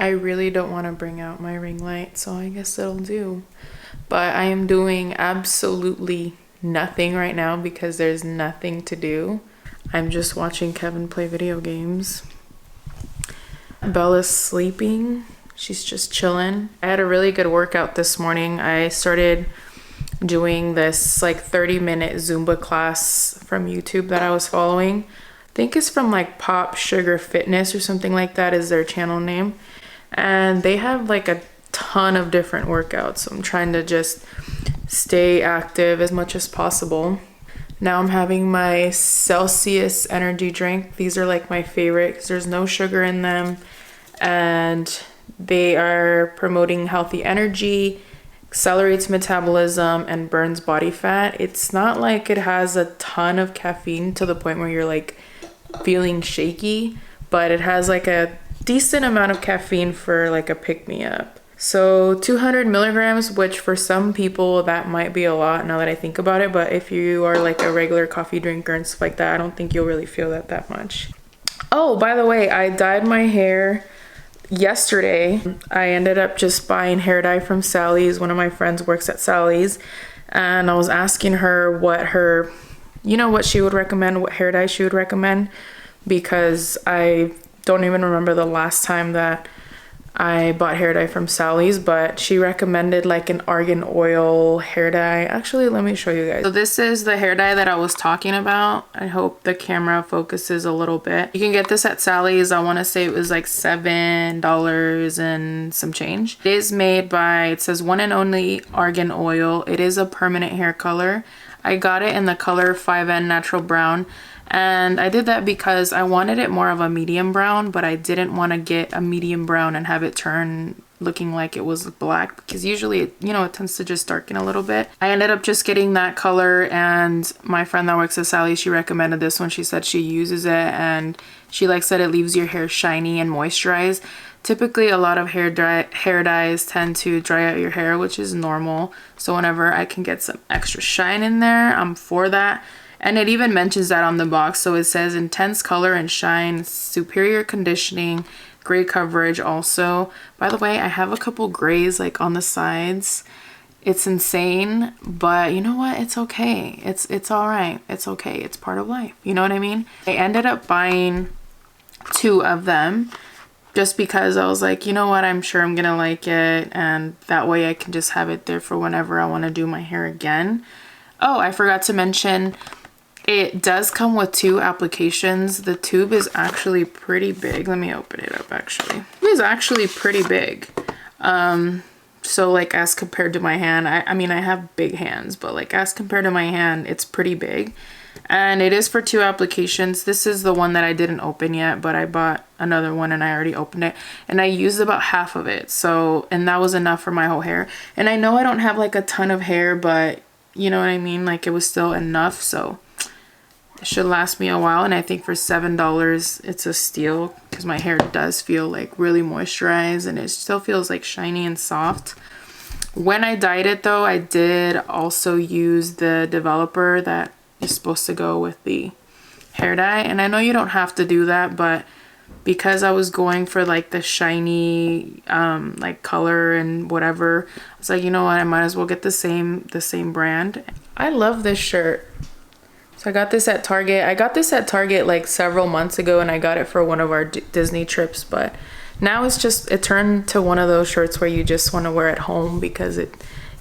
I really don't want to bring out my ring light, so I guess it'll do. But I am doing absolutely nothing right now because there's nothing to do. I'm just watching Kevin play video games. Bella's sleeping. She's just chilling. I had a really good workout this morning. I started doing this like 30-minute Zumba class from YouTube that I was following. I think it's from like Pop Sugar Fitness or something like that is their channel name. And they have like a ton of different workouts. So I'm trying to just stay active as much as possible. Now I'm having my Celsius energy drink. These are like my favorite because there's no sugar in them. And they are promoting healthy energy, accelerates metabolism, and burns body fat. It's not like it has a ton of caffeine to the point where you're like feeling shaky, but it has like a decent amount of caffeine for like a pick-me-up. So 200 milligrams, which for some people that might be a lot now that I think about it, but if you are like a regular coffee drinker and stuff like that, I don't think you'll really feel that much. Oh, by the way, I dyed my hair yesterday. I ended up just buying hair dye from Sally's. One of my friends works at Sally's, and I was asking her what her, what she would recommend, what hair dye she would recommend, because I don't even remember the last time that I bought hair dye from Sally's, but she recommended like an argan oil hair dye. Actually, let me show you guys. So this is the hair dye that I was talking about. I hope the camera focuses a little bit. You can get this at Sally's. I want to say it was like $7 and some change. It is made by, it says one and only argan oil. It is a permanent hair color. I got it in the color 5N Natural Brown. And I did that because I wanted it more of a medium brown, but I didn't want to get a medium brown and have it turn looking like it was black, because usually it tends to just darken a little bit. I ended up just getting that color, and my friend that works at Sally, she recommended this one. She said she uses it and she likes that it leaves your hair shiny and moisturized. Typically a lot of hair dyes tend to dry out your hair, which is normal. So whenever I can get some extra shine in there, I'm for that. And it even mentions that on the box. So it says intense color and shine, superior conditioning, gray coverage also. By the way, I have a couple grays like on the sides. It's insane, but you know what? It's okay. It's all right. It's okay. It's part of life. You know what I mean? I ended up buying 2 of them just because I was like, you know what? I'm sure I'm going to like it. And that way I can just have it there for whenever I want to do my hair again. Oh, I forgot to mention, it does come with 2 applications. The tube is actually pretty big. Let me open it up actually. It is actually pretty big. So like as compared to my hand, I mean, I have big hands, but like as compared to my hand, it's pretty big. And it is for 2 applications. This is the one that I didn't open yet, but I bought another one and I already opened it. And I used about half of it. So, and that was enough for my whole hair. And I know I don't have like a ton of hair, but you know what I mean? Like it was still enough. So it should last me a while, and I think for $7 it's a steal because my hair does feel like really moisturized and it still feels like shiny and soft. When I dyed it though, I did also use the developer that is supposed to go with the hair dye, and I know you don't have to do that, but because I was going for like the shiny like color and whatever, I was like, you know what, I might as well get the same brand. I love this shirt. So I got this at Target. I got this at Target like several months ago, and I got it for one of our Disney trips, but now it turned to one of those shirts where you just want to wear at home because it,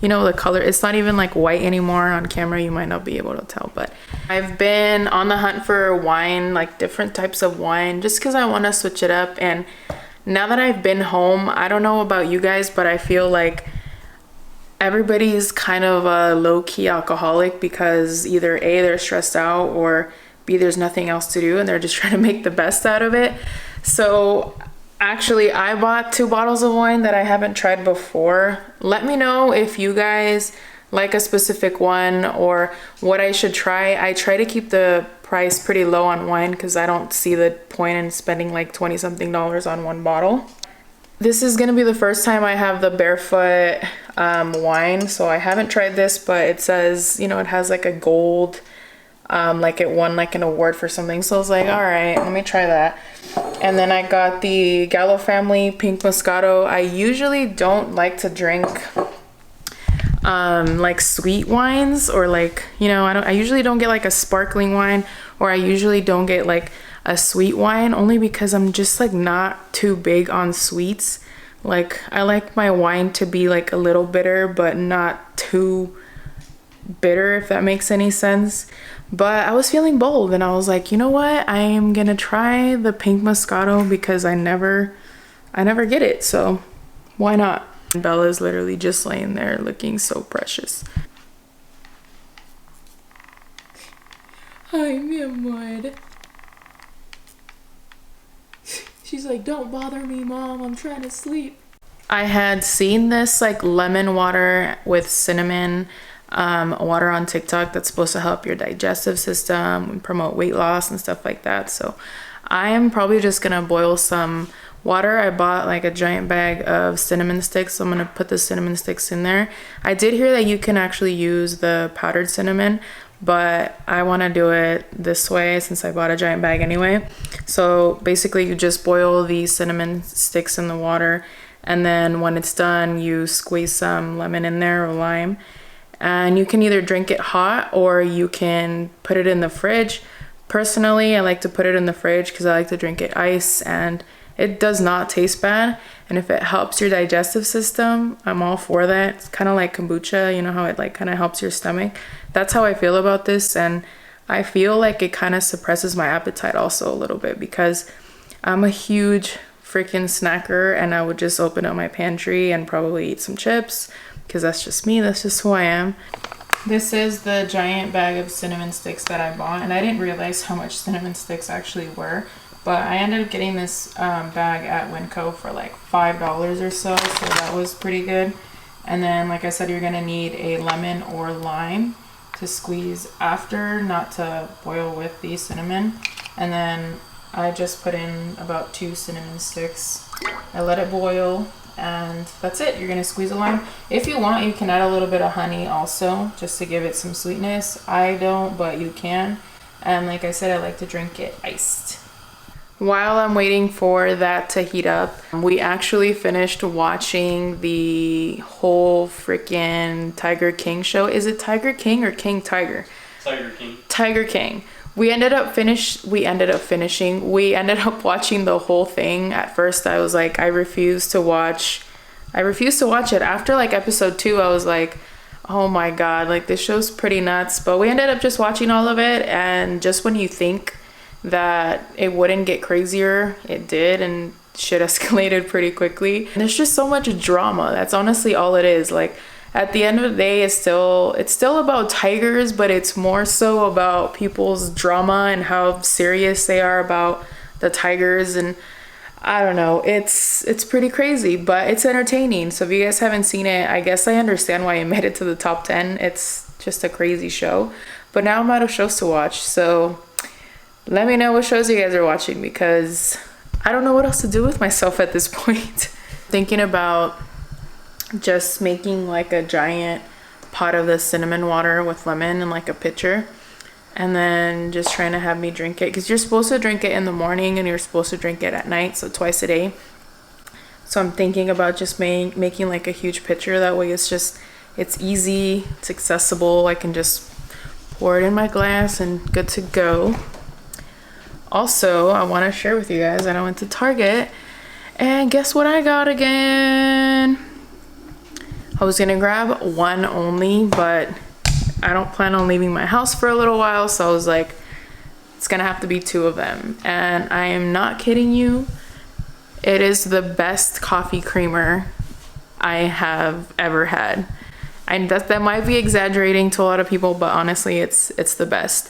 the color, it's not even like white anymore. On camera you might not be able to tell, but I've been on the hunt for wine, like different types of wine, just because I want to switch it up. And now that I've been home, I don't know about you guys, but I feel like everybody's kind of a low-key alcoholic because either A, they're stressed out, or B, there's nothing else to do and they're just trying to make the best out of it. So actually I bought 2 bottles of wine that I haven't tried before. Let me know if you guys like a specific one or what I should try. I try to keep the price pretty low on wine because I don't see the point in spending like $20-something on one bottle. This is gonna be the first time I have the Barefoot wine, so I haven't tried this, but it says, it has like a gold, like it won like an award for something, so I was like, all right, let me try that. And then I got the Gallo Family Pink Moscato. I usually don't like to drink like sweet wines, or like, you know, I usually don't get like a sparkling wine, or I usually don't get like a sweet wine, only because I'm just like not too big on sweets. Like I like my wine to be like a little bitter, but not too bitter, if that makes any sense. But I was feeling bold and I was like, you know what, I am gonna try the Pink Moscato because I never get it, so why not? Bella's literally just laying there looking so precious. Hi, mi amor. She's like, don't bother me, Mom, I'm trying to sleep. I had seen this like lemon water with cinnamon water on TikTok that's supposed to help your digestive system and promote weight loss and stuff like that. So I am probably just gonna boil some water. I bought like a giant bag of cinnamon sticks, so I'm gonna put the cinnamon sticks in there. I did hear that you can actually use the powdered cinnamon, but I want to do it this way since I bought a giant bag anyway. So basically you just boil the cinnamon sticks in the water, and then when it's done you squeeze some lemon in there or lime, and you can either drink it hot or you can put it in the fridge. Personally, I like to put it in the fridge because I like to drink it ice, and it does not taste bad. And if it helps your digestive system, I'm all for that. It's kind of like kombucha, you know how it like kind of helps your stomach. That's how I feel about this, and I feel like it kind of suppresses my appetite also a little bit, because I'm a huge freaking snacker and I would just open up my pantry and probably eat some chips, because that's just me, that's just who I am. This is the giant bag of cinnamon sticks that I bought, and I didn't realize how much cinnamon sticks actually were. But I ended up getting this bag at Winco for like $5 or so that was pretty good. And then, like I said, you're gonna need a lemon or lime to squeeze after, not to boil with the cinnamon. And then I just put in about 2 cinnamon sticks. I let it boil, and that's it. You're gonna squeeze a lime. If you want, you can add a little bit of honey also, just to give it some sweetness. I don't, but you can. And like I said, I like to drink it iced. While I'm waiting for that to heat up, we actually finished watching the whole freaking Tiger King show. Is it Tiger King or King Tiger? Tiger King. Tiger King. We ended up watching the whole thing. At first I was like, I refused to watch it. After like episode 2, I was like, oh my god, like this show's pretty nuts. But we ended up just watching all of it, and just when you think that it wouldn't get crazier, it did, and shit escalated pretty quickly. And there's just so much drama. That's honestly all it is. Like at the end of the day, it's still about tigers, but it's more so about people's drama and how serious they are about the tigers. And I don't know, it's pretty crazy, but it's entertaining. So if you guys haven't seen it, I guess I understand why it made it to the top 10. It's just a crazy show. But now I'm out of shows to watch, so let me know what shows you guys are watching, because I don't know what else to do with myself at this point. Thinking about just making like a giant pot of the cinnamon water with lemon in like a pitcher, and then just trying to have me drink it, because you're supposed to drink it in the morning and you're supposed to drink it at night, so twice a day. So I'm thinking about just making like a huge pitcher. That way it's easy, it's accessible. I can just pour it in my glass and good to go. Also, I want to share with you guys that I went to Target, and guess what I got again? I was gonna grab one only, but I don't plan on leaving my house for a little while, so I was like, it's gonna have to be 2 of them. And I am not kidding you, it is the best coffee creamer I have ever had. And that might be exaggerating to a lot of people, but honestly, it's the best.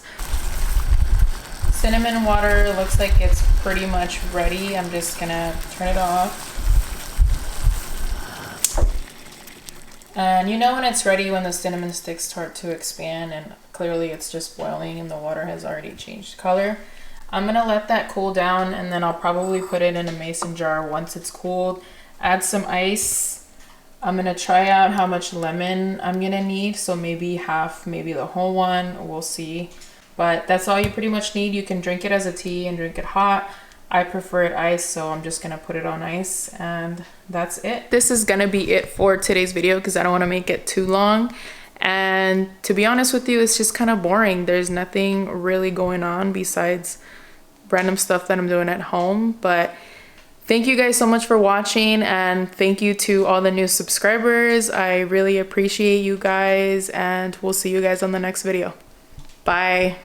Cinnamon water looks like it's pretty much ready. I'm just gonna turn it off. And you know when it's ready when the cinnamon sticks start to expand, and clearly it's just boiling and the water has already changed color. I'm gonna let that cool down, and then I'll probably put it in a mason jar once it's cooled. Add some ice. I'm gonna try out how much lemon I'm gonna need, so maybe half, maybe the whole one, we'll see. But that's all you pretty much need. You can drink it as a tea and drink it hot. I prefer it ice, so I'm just gonna put it on ice, and that's it. This is gonna be it for today's video because I don't want to make it too long. And to be honest with you, it's just kind of boring. There's nothing really going on besides random stuff that I'm doing at home. But thank you guys so much for watching, and thank you to all the new subscribers. I really appreciate you guys, and we'll see you guys on the next video. Bye.